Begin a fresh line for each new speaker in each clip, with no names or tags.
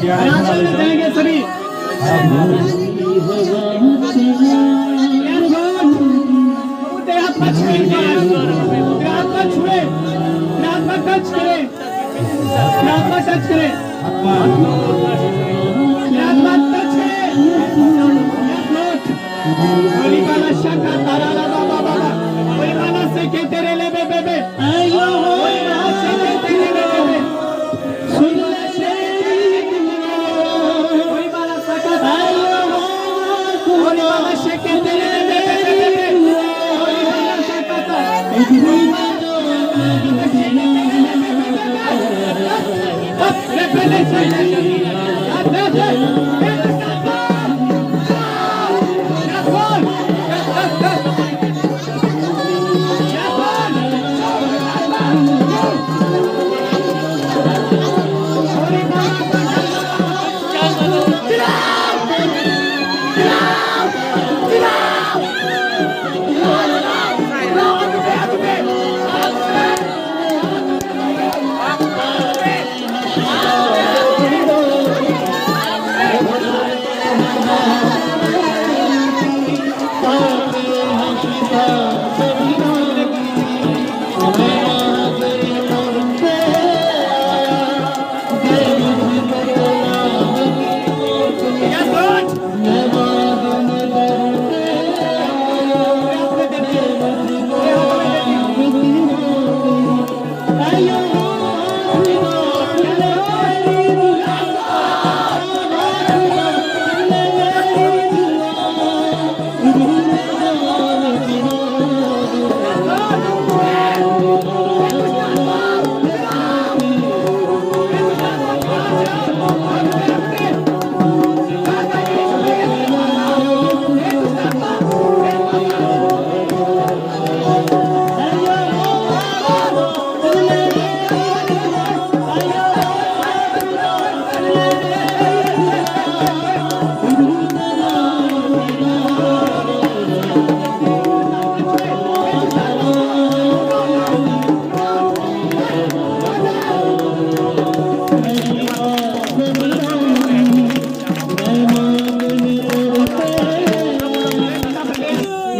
आराधना में जाएंगे सभी। टच करे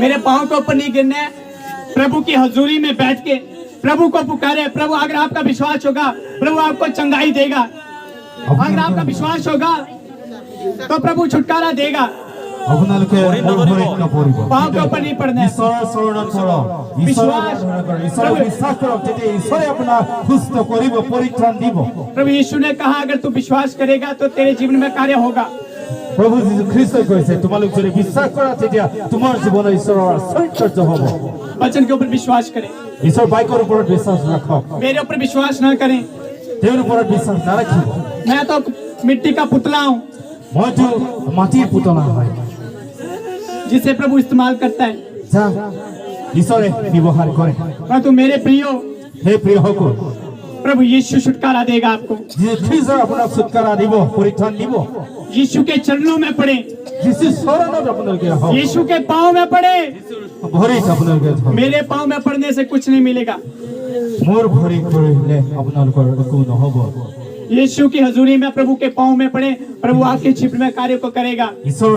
मेरे पांव के ऊपर नहीं गिरना है। प्रभु की हजूरी में बैठ के प्रभु को पुकारे। प्रभु अगर आपका विश्वास होगा प्रभु आपको चंगाई देगा। अगर आपका विश्वास होगा तो प्रभु छुटकारा देगा। पांव के ऊपर नहीं पड़ना है। प्रभु यीशु ने कहा अगर तू विश्वास करेगा तो तेरे जीवन में कार्य होगा।
प्रभु जीशु ख्रीष्ट কৈছে তোমালোক যদি বিশ্বাস কৰা তেতিয়া তোমাৰ জীৱনত ঈশ্বৰৰ চৰিত্ৰ হ'ব।
वचन के ऊपर विश्वास करें।
ঈশ্বৰ বাক্যৰ ওপৰত বিশ্বাস ৰাখক।
मेरे ऊपर विश्वास न करें।
তেওঁৰ ওপৰত বিশ্বাস নাৰাখিব।
मैं तो मिट्टी का पुतला हूँ।
মইতো মাটিৰ পুতলা হয়
जिसे प्रभु इस्तेमाल करता है।
যা ঈশ্বৰে ব্যৱহাৰ কৰে।
परंतु मेरे प्रियो
হে প্ৰিয়সকল
प्रभु यीशु छुटकारा देगा आपको।
যে খ্ৰীষ্ট আপোনাক ছুটকাৰা দিব পৰিত্ৰাণ দিব।
यीशु के चरणों में पड़े।
যিশু শৰণত আপোনালোকে হওক।
यीशु के पांव में पड़े।
ভৰিত আপোনালোকে হওক।
मेरे पांव में पड़ने से कुछ नहीं मिलेगा।
মোৰ ভৰিত পৰিলে আপোনালোকৰ একো নহব।
यीशु की हजूरी में प्रभु के पांव में पड़े। प्रभु आपके जीवन में कार्य को करेगा।
ঈশ্বৰ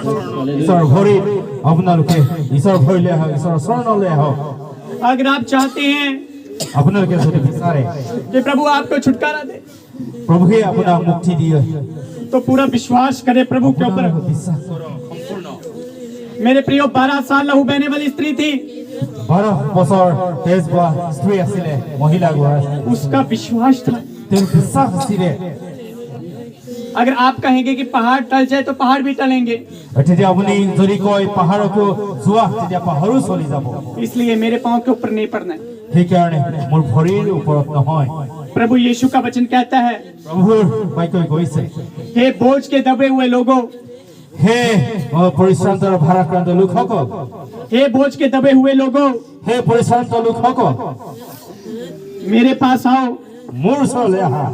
ভৰিত আপোনালোকে ঈশ্বৰ ভৰিলে হওক ঈশ্বৰৰ শৰণলৈ হওক।
अगर आप चाहते हैं
আপোনালোকে যদি বিচাৰে
कि प्रभु आपको छुटकारा दे
প্ৰভুৱে আপোনাক মুক্তি দিয়ে
तो पूरा विश्वास करें प्रभु के ऊपर।
বিশ্বাস কৰক।
मेरे प्रियो 12 साल लहू बहने वाली स्त्री थी।
12 বছৰ তেজ হোৱা স্ত্ৰী আছিলে মহিলা গৰাকী।
उसका विश्वास था।
তেওঁৰ বিশ্বাস আছিলে।
अगर आप कहेंगे कि पहाड़ टल जाए तो पहाड़ भी टलेंगे।
তেতিয়া আপুনি যদি কয় পাহাৰকো যোৱা তেতিয়া পাহাৰো চলি যাব।
इसलिए मेरे पांव के ऊपर नहीं पड़ना है।
সেইকাৰণে মোৰ ভৰিৰ ওপৰত নহয়।
प्रभु यीशु का वचन कहता है
প্ৰভুৰ বাক্যই কৈছে
हे बोझ के दबे हुए लोगों
হে পৰিশ্ৰান্ত আৰু ভাৰাক্ৰান্ত লোকসকল।
हे बोझ के दबे हुए लोगों
হে পৰিশ্ৰান্ত লোকসকল
मेरे पास आओ।
মোৰ ওচৰলৈ আহা।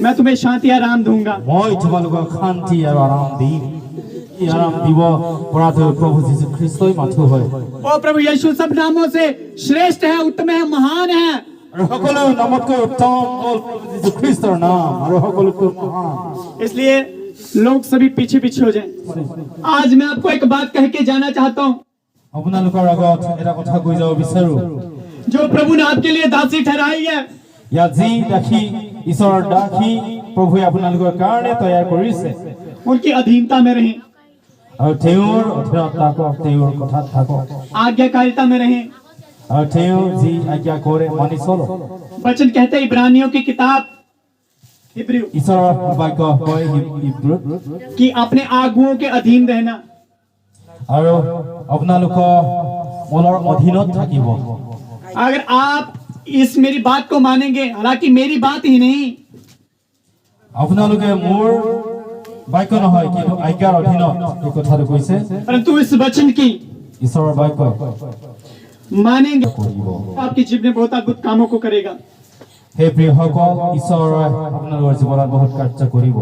मैं तुम्हें शांति आराम दूंगा।
মই তোমালোকক শান্তি আৰু আৰাম দিম। এই আৰাম দিব পৰাটো প্ৰভু যীশু খ্ৰীষ্টই মাথো হয়।
ओ प्रभु यीशु सब नामों से श्रेष्ठ है, उत्तम है, महान है।
আৰু সকলো নামতকৈ উত্তম হ'ল যীশু খ্ৰীষ্টৰ নাম আৰু সকলোতকৈ মহান
इसलिए लोग सभी पीछे पीछे हो जाएं। आज मैं आपको एक बात कह के जाना चाहता हूँ।
আপোনালোকৰ আগত এটা কথা কৈ যাব বিচাৰো
जो प्रभु ने आपके लिए दासी ठहराई है,
ইয়াত যি দাসী ঈশ্বৰৰ দাসী প্ৰভুৱে আপোনালোকৰ কাৰণে তৈয়াৰ কৰিছে
उनकी अधीनता में रहें,
আৰু তেওঁৰ অধীনত থাকক তেওঁৰ কথাত থাকক
आज्ञाकारिता में रहें।
আৰু তেওঁ যি আজ্ঞা কৰে মানি চলক
वचन कहते हैं इब्रानियों की किताब हिब्रू
ঈশ্বৰৰ বাক্য কয় ইব্ৰুত
कि अपने आगुओं के अधीन रहना।
আৰু আপোনালোকৰ মনৰ অধীনত থাকিব
अगर आप इस मेरी बात को मानेंगे, हालांकि मेरी बात ही नहीं,
আপোনালোকে মোৰ বাক্য নহয় কিন্তু আজ্ঞাৰ অধীনত এই কথাটো কৈছে
परंतु इस वचन की
ঈশ্বৰৰ বাক্য
मानेंगे,
কৰিব
आपके जीवन में बहुत अद्भुत कामों को करेगा।
হে প্ৰিয়সকল ঈশ্বৰে আপোনালোকৰ জীৱনত বহুত কাৰ্য কৰিব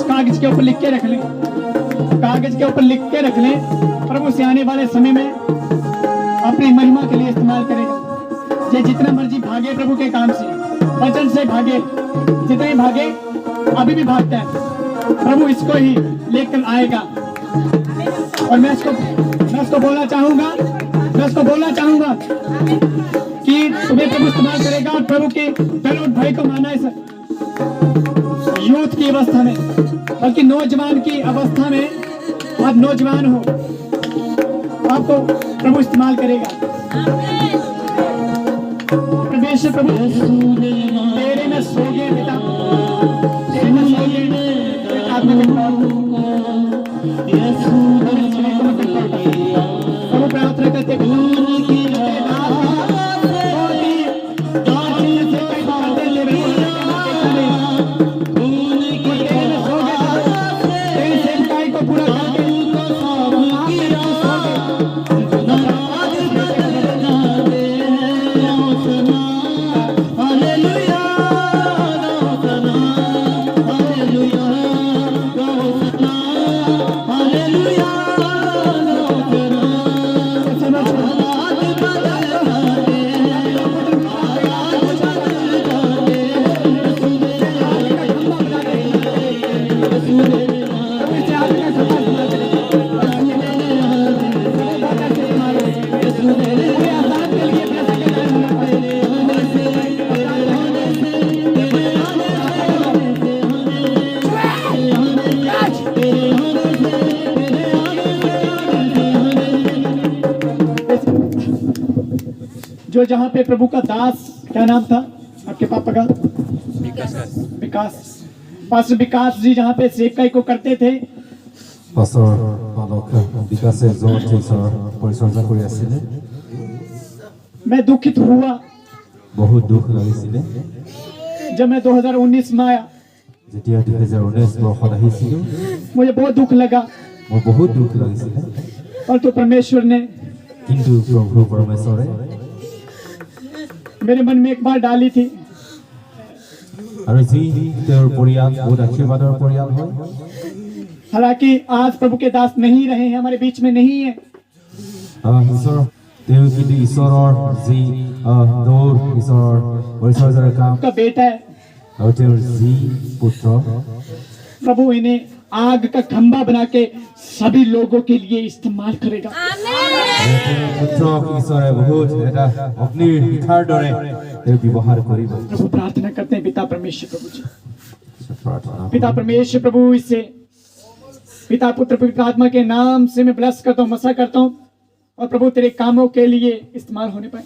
कागज के ऊपर लिख के रख लें, कागज के ऊपर लिख के रख लें। प्रभु से आने वाले समय में अपनी महिमा के लिए इस्तेमाल करेगा। ये जितना मर्जी भागे प्रभु के काम से, वचन से भागे, जितने भागे अभी भी भागता है, प्रभु इसको ही लेकर आएगा। और मैं इसको बोलना चाहूंगा कि तुम्हें प्रभु इस्तेमाल करेगा। और प्रभु के पहले भाई को माना है यूथ की अवस्था में, बल्कि नौजवान की अवस्था में आप नौजवान हो, आपको प्रभु इस्तेमाल करेगा। परमेश्वर प्रभु तेरे में सो गए पिता, तेरे में सो गए आत्मा के प्रभु प्रार्थना करते जो जहाँ पे प्रभु का दास, क्या नाम था आपके पापा का? विकास। पास्टर विकास जी जहाँ पे सेवकाई को करते थे,
পাছৰ বালক বিকাশে য'ত ঈশ্বৰৰ পৰিচৰ্যা কৰি আছিলে,
मैं दुखित हुआ
বহুত দুখ লাগিছিলে।
जब मैं 2019 में आया,
যেতিয়া 2019 বৰ্ষত আহিছিলোঁ,
मुझे बहुत दुख लगा,
মোৰ বহুত দুখ লাগিছিলে।
और तो परमेश्वर ने
কিন্তু প্ৰভু পৰমেশ্বৰে
मेरे मन में एक बात डाली थी,
আৰু যি তেওঁৰ পৰিয়াল বহুত আশীৰ্বাদৰ পৰিয়াল হয়।
हालांकि आज प्रभु के दास नहीं रहे हैं, हमारे बीच में नहीं है,
ঈশ্বৰ তেওঁ কিন্তু ঈশ্বৰৰ যি দৌৰ ঈশ্বৰৰ পৰিচৰ্যাৰ কাম
का बेटा है।
আৰু তেওঁৰ যি পুত্ৰ
प्रभु इन्हें आग का खंभा बना के सभी लोगों के लिए इस्तेमाल करेगा।
পুত্ৰক ঈশ্বৰে বহুত এটা অগ্নিৰ শিখাৰ দৰে তেওঁ ব্যৱহাৰ কৰিব।
प्रभु प्रार्थना करते हैं, पिता परमेश्वर प्रभु जी,
প্ৰাৰ্থনা
पिता परमेश्वर प्रभु, इसे पिता पुत्र पवित्र आत्मा के नाम से मैं ब्लेस करता हूँ, मसा करता हूँ, और प्रभु तेरे कामों के लिए इस्तेमाल होने पाए,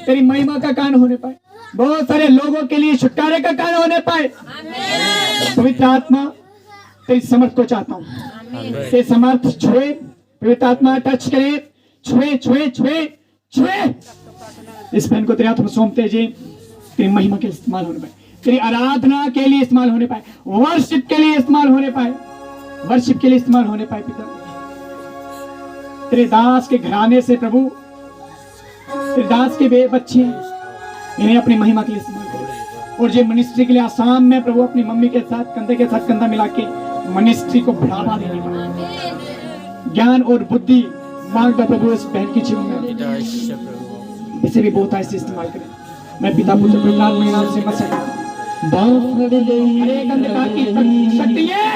तेरी महिमा का कारण होने पाए, बहुत सारे लोगों के लिए छुटकारे का कारण होने पाए। पवित्र आत्मा तेरी समर्थ को चाहता हूँ, तेरी समर्थ छुए, पवित्र आत्मा टच करे, छुए छुए छुए छुए इस बहन को तेरे हाथ में सौंपते जी, तेरी महिमा के लिए इस्तेमाल होने पाए, तेरी आराधना के लिए इस्तेमाल होने पाए, वर्शिप के लिए इस्तेमाल होने पाए, वर्शिप के लिए इस्तेमाल होने पाए। पिता तेरे दास के घराने से प्रभु, तेरे दास के बच्चे इन्हें अपनी महिमा के लिए इस्तेमाल करो, और जो मिनिस्ट्री के लिए आसाम में प्रभु अपनी मम्मी के साथ कंधा मिला के मिनिस्ट्री को बढ़ावा देने वाला ज्ञान और बुद्धि मांग दो प्रभु इस बहन की जीवन में, इसे भी बहुत ऐसे इस्तेमाल करें। मैं पिता पुत्र पवित्र आत्मा के नाम से मत सकता शक्ति है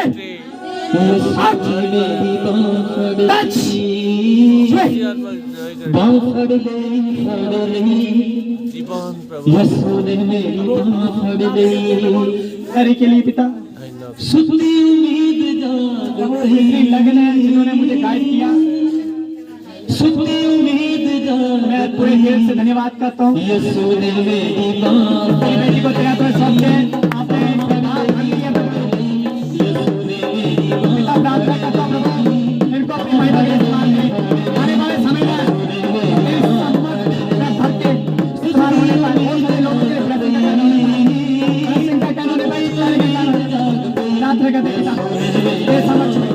के लिए पिता लगन है जिन्होंने मुझे गाइड किया, मैं पूरे दिल से धन्यवाद करता हूँ। बेटी को तेरा तो सबसे प्रार्थना करता हूँ इनको अपनी महिमा के स्थान में आने वाले समय में भर के सुधार होने पाए, बहुत सारे लोगों के ब्लेसिंग का कहना होने पाए, यात्रा का देखा ये समझ में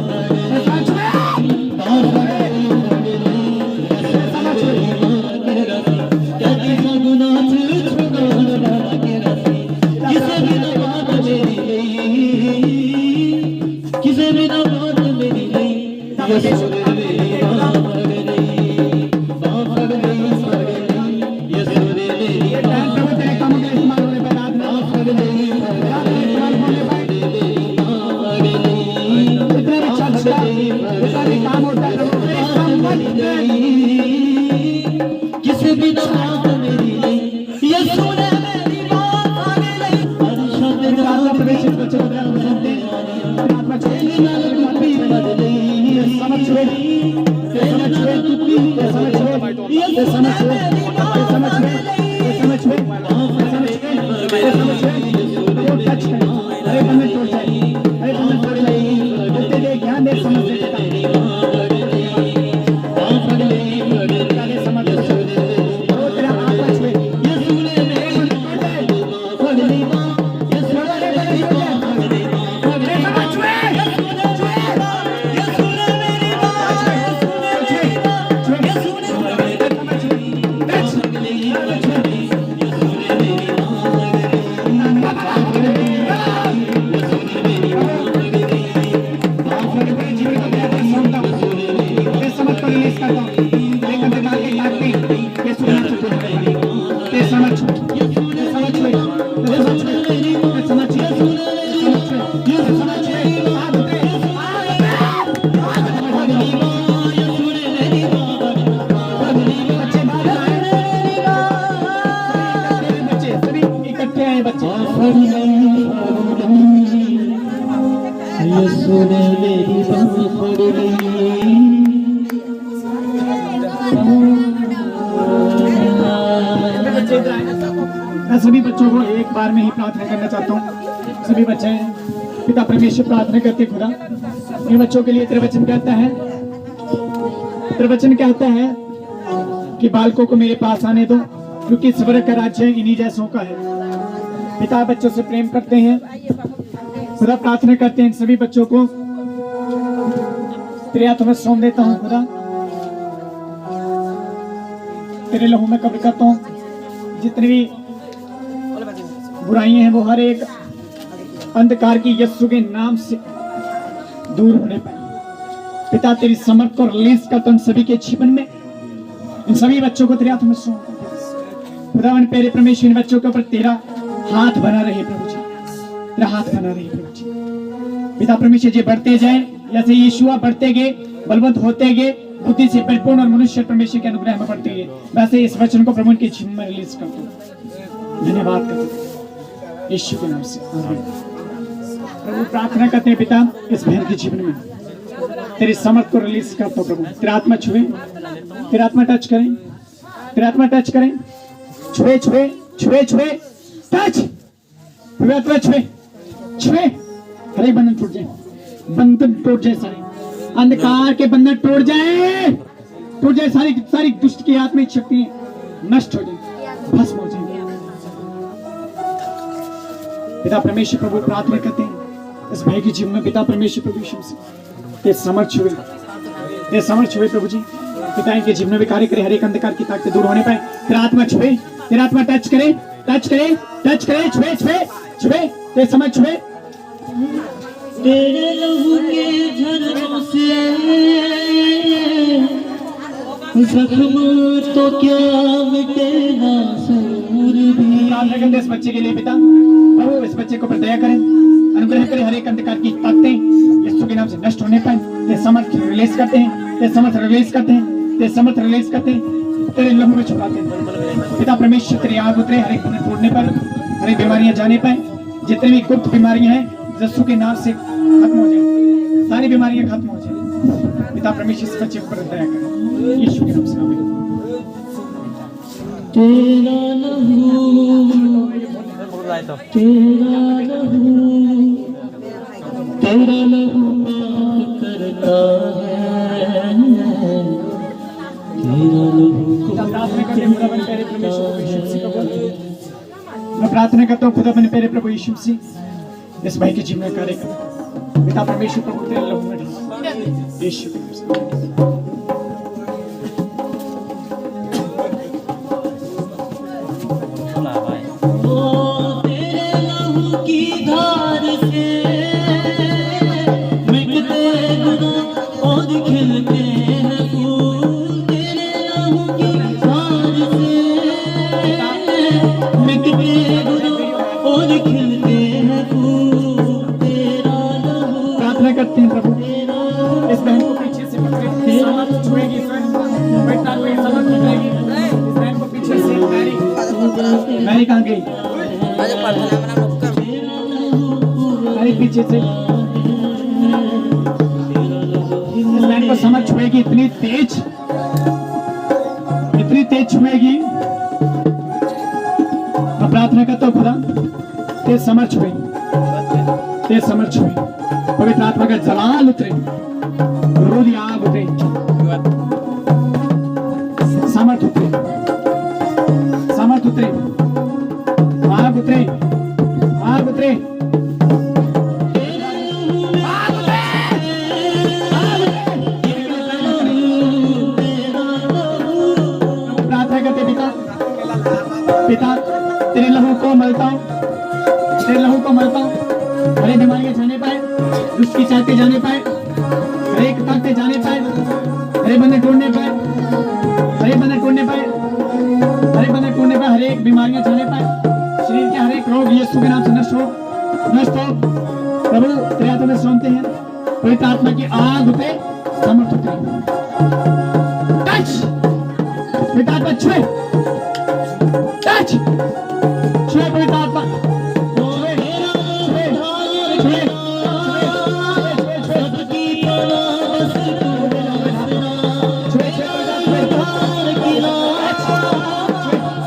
इधर आए। मैं सभी बच्चों को एक बार में ही प्रार्थना करना चाहता हूँ। सभी बच्चे पिता परमेश्वर प्रार्थना करते खुदा इन बच्चों के लिए तेरा वचन कहता है, तेरा वचन कहता है कि बालकों को मेरे पास आने दो क्योंकि स्वर्ग का राज्य इन्हीं जैसों का है। पिता बच्चों से प्रेम करते हैं, खुदा प्रार्थना करते हैं। इन सभी बच्चों को तेरे हाथों में सौंप देता हूँ खुदा, तेरे लहू में कब्र करता हूँ। जितनी भी बुराइयां हैं वो हर एक अंधकार की यीशु के नाम से दूर होने पाए। पिता तेरी समर्थ को रिलीज करता हूँ सभी के जीवन में। इन सभी बच्चों को तेरे हाथ में सौंप खुदा, प्यारे परमेश्वर इन बच्चों के ऊपर तेरा हाथ बना रहे प्रभु जी, तेरा हाथ बना रहे प्रभु जी। पिता परमेश्वर जी बढ़ते जाए जैसे यीशुआ बढ़ते गए, बलवंत होते गए, बुद्धि से परिपूर्ण और मनुष्य परमेश्वर के अनुग्रह में बढ़ते गए, वैसे इस वचन को प्रभु के जीवन में रिलीज कर दो। धन्यवाद करते यीशु के नाम से आमीन। प्रभु प्रार्थना करते हैं पिता इस बहन के जीवन में तेरी समर्थ को रिलीज कर दो प्रभु। तेरा आत्मा छुए, तेरा आत्मा टच करें, तेरा आत्मा टच करें, छुए छुए छुए छुए टच, तेरा आत्मा छुए छुए, हरे बंधन टूट जाए, बंधन टूट जाए, सारे अंधकार के बंधन टूट जाए, टूट जाए, सारी सारी दुष्ट की आत्मिक शक्ति नष्ट हो जाए, भस्म हो जाए। पिता परमेश्वर प्रभु प्रार्थना करते हैं इस भाई के जीवन में पिता परमेश्वर प्रभु यीशु से ते समर्थ हुए, ते समर्थ हुए प्रभु जी। पिता इनके जीवन में भी कार्य करे, हर एक अंधकार की ताकत दूर होने पाए। तेरा आत्मा छुए, तेरा आत्मा टच करे, टच करे, टच करे, छुए छुए छुए, ते समझ छुए।
तेरे लहू के झरनों से जख्म तो क्या मिटेगा सूर भी।
प्रार्थना करते इस बच्चे के लिए पिता प्रभु, इस बच्चे को पर दया करें, अनुग्रह करें, हर एक अंधकार की ताकतें यीशु के नाम से नष्ट होने पाए। ते समर्थ रिलीज करते हैं, ते समर्थ रिलीज करते हैं, ते समर्थ रिलीज करते हैं, तेरे लहू में छुपाते हैं। पिता परमेश्वर तेरी आग उतरे, हर एक बंधन तोड़ने पर, हर एक बीमारियां जाने पाए, जितनी भी गुप्त बीमारियां हैं यीशु के नाम से खत्म हो जाए, सारी बीमारियां खत्म हो जाए। पिता परमेश्वर इस बच्चे पर दया करें, यीशु के नाम से आमीन।
तेरा लहू, तेरा लहू, तेरा लहू करता है, तेरा लहू
मैं प्रार्थना करता हूँ खुदा बने प्यारे प्रभु यीशु मसीह इस भाई के जीवन में कार्य कर। पिता परमेश्वर प्रभु तेरे लहू में ढल यीशु के नाम से। प्रार्थना करते हैं प्रभु इस बहन को पीछे से पकड़े, समर्थ छुएगी, बेटा को समर्थ पकड़ेगी, इस बहन को पीछे से मैरी कहाँ गई, मैरी पीछे से इस बहन को समर्थ छुएगी, इतनी तेज छुएगी। मैं प्रार्थना करता हूँ खुदा तेज समर्थ छुए, तेज समर्थ छुए, पवित्र आत्मा का जलाल उतरे, रोधी आग उतरे, समर्थ उतरे, समर्थ उतरे, आग उतरे, आग उतरे, प्रार्थना करते पिता तेरे लहू को मलता हूँ, तेरे लहू को मलता हूँ, हरे बीमारियां जाने पाए, दुष्ट की चाहते जाने पाए, हरे एक ताकते जाने पाए, हरे बंधन तोड़ने पाए, हरे बंधन तोड़ने पाए, हरे बंधन तोड़ने पाए, हरे एक बीमारियां जाने पाए, शरीर के हर एक रोग यीशु के नाम से नष्ट हो, नष्ट हो। प्रभु तेरे हाथों में सौंपते हैं, पवित्र आत्मा की आग उतरे, समर्थ उतरे, टच पवित्र आत्मा छुए, टच छुए पवित्र आत्मा,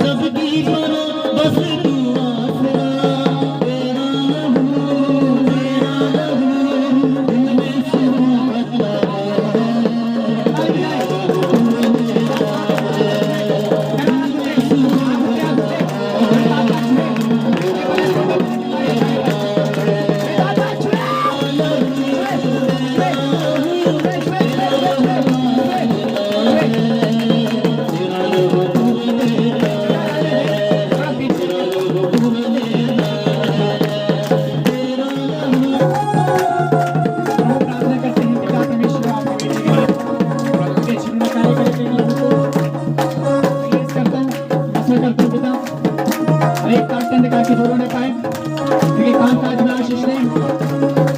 सबकी बस तू आसरा तेरा हूँ दिल में सुकून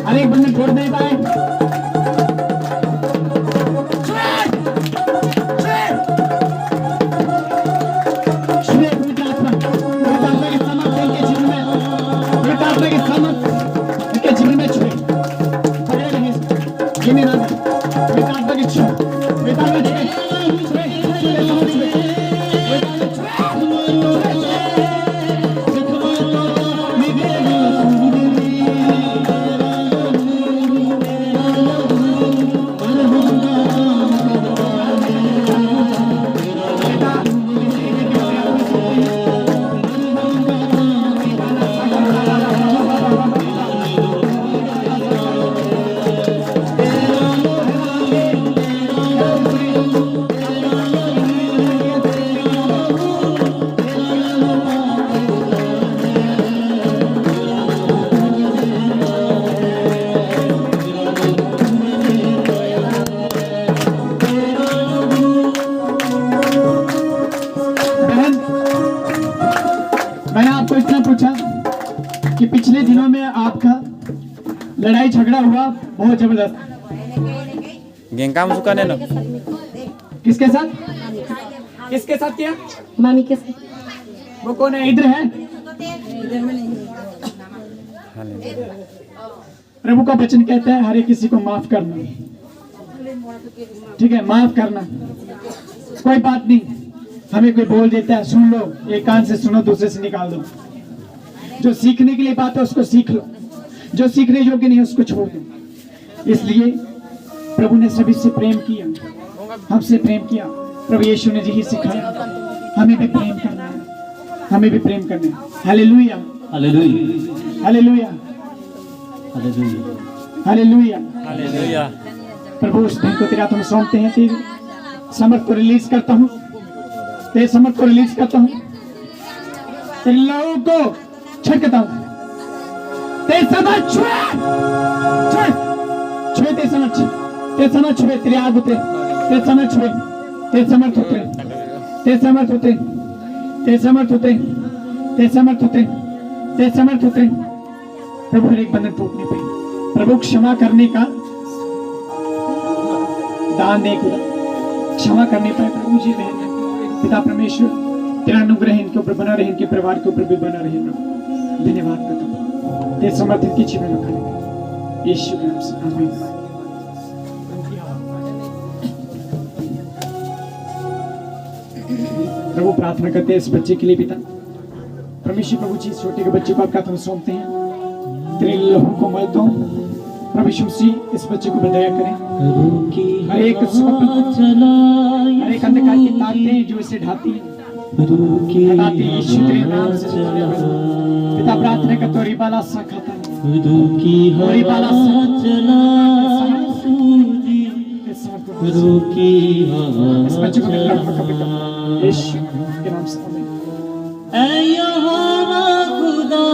अनेक बंधन छोड़ नहीं पाए। जीवन में छुए मैंने आपको इतना पूछा कि पिछले दिनों में आपका लड़ाई झगड़ा हुआ बहुत जबरदस्त।
गेंकाम सुका ने ना
किसके साथ किया?
मामी के साथ।
वो कौन है? इधर है। प्रभु का वचन कहता है हर एक किसी को माफ करना। ठीक है, माफ करना, कोई बात नहीं। हमें कोई बोल देता है, सुन लो, एक कान से सुनो, दूसरे से निकाल दो। जो सीखने के लिए बात है उसको सीख लो, जो सीखने योग्य नहीं है उसको छोड़ दो। इसलिए प्रभु ने सभी से प्रेम किया, हमसे प्रेम किया। प्रभु यीशु ने यही सिखाया, हमें भी प्रेम करना है, हमें भी प्रेम करना है। Hallelujah,
hallelujah,
hallelujah,
hallelujah,
hallelujah.
Hallelujah.
प्रभु उस दिन को तेरे हाथों में सौंपते हैं। तेरे समर्थ को रिलीज करता हूँ, तेरे समर्थ को रिलीज करता हूँ, तेरे लहू को छिड़कता हूँ। तेरे समर्थ छुए, छुए, छुए, तेरे समर्थ, तेरे समर्थ छुए, तेरे आग उतरे, तेरे समर्थ छुए, तेरे समर्थ उतरे, तेरे समर्थ उतरे, तेरे समर्थ उतरे, तेरे समर्थ उतरे, तेरे समर्थ उतरे। प्रभु हर एक बंधन टूटने पे, प्रभु क्षमा करने का दान दे खुदा, क्षमा करने पर प्रभु जी में पिता परमेश्वर तेरा अनुग्रह इनके ऊपर बना रहे, इनके परिवार के ऊपर भी बना रहे। प्रभु धन्यवाद करता हूँ, तेरे समर्थित की जीवन रखा यीशु के नाम से, आमीन। प्रभु प्रार्थना करते हैं इस बच्चे के लिए। पिता परमेश्वर प्रभु जी, छोटे के बच्चे को आपका हाथों में सौंपते हैं, तेरे लहू को मलता हूँ। प्रभु यीशु मसीह इस बच्चे को दया करें। हर एक हर एक अंधकार की ताकतें जो इसे ढाती हैं, हटाती हैं, यीशु तेरे नाम से पिता प्रार्थना करते हो। रिबाला साखाता रिबाला इस बच्चे को मेरे लड़का का पिता यीशु के नाम से, आमीन।
ऐ यहोवा खुदा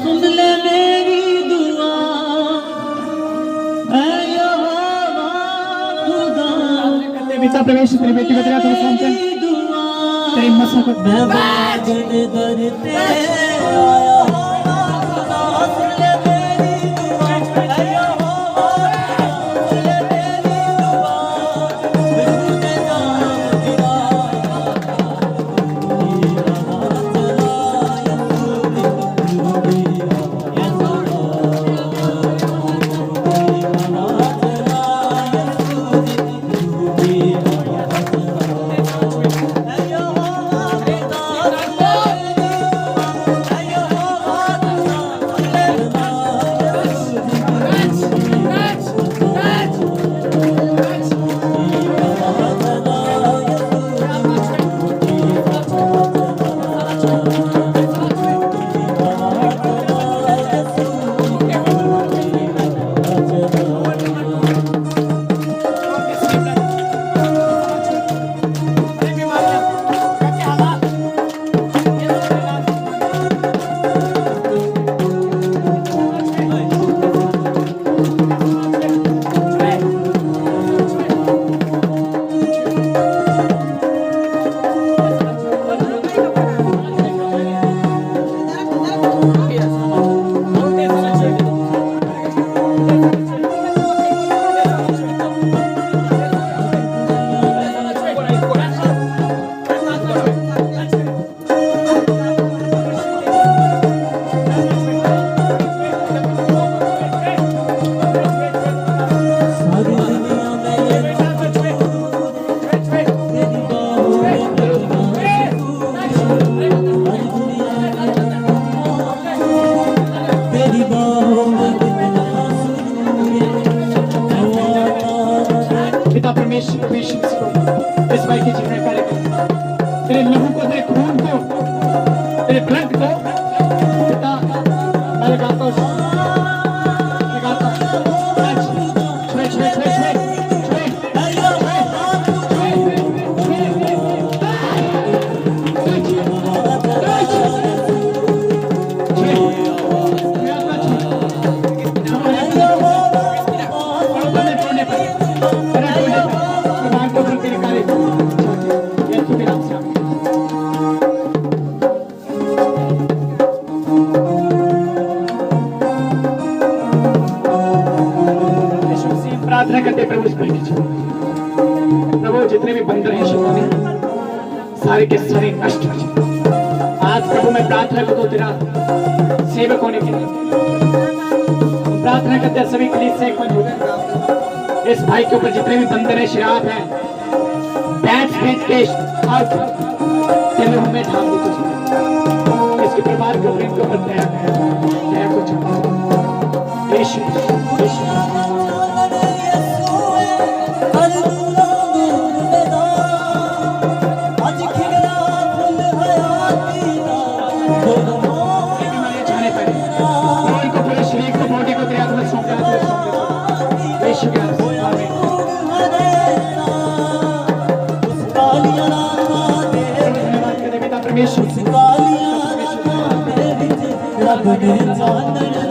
सुन ले मेरी दुआ, ऐ यहोवा खुदा
पिता प्रवेश तेरे बेटी को तेरा तो सौंपते हैं, तेरी मसा को
मैं बादल दर पे आया खुदा सुन ले मेरी दुआ, ऐ यहोवा सुन ले मेरी दुआ, तुझे नाम
तेरे ब्लड को पिता मैं लगाता हूँ छुए छुए छुए छुए प्रार्थना करते प्रभु इस पर प्रभु जितने भी बंदर हैं शिव में सारे के सारे नष्ट हो जाए आज प्रभु मैं प्रार्थना करता हूँ तेरा सेवक होने के लिए प्रार्थना करते हैं सभी के लिए से इस भाई के ऊपर जितने भी बंदर है शराब है बैठ भेज के तेरे हमें ढाल दो तुझे इसके परिवार के ऊपर इनके ऊपर दया को चाहता यीशु
रब ने जान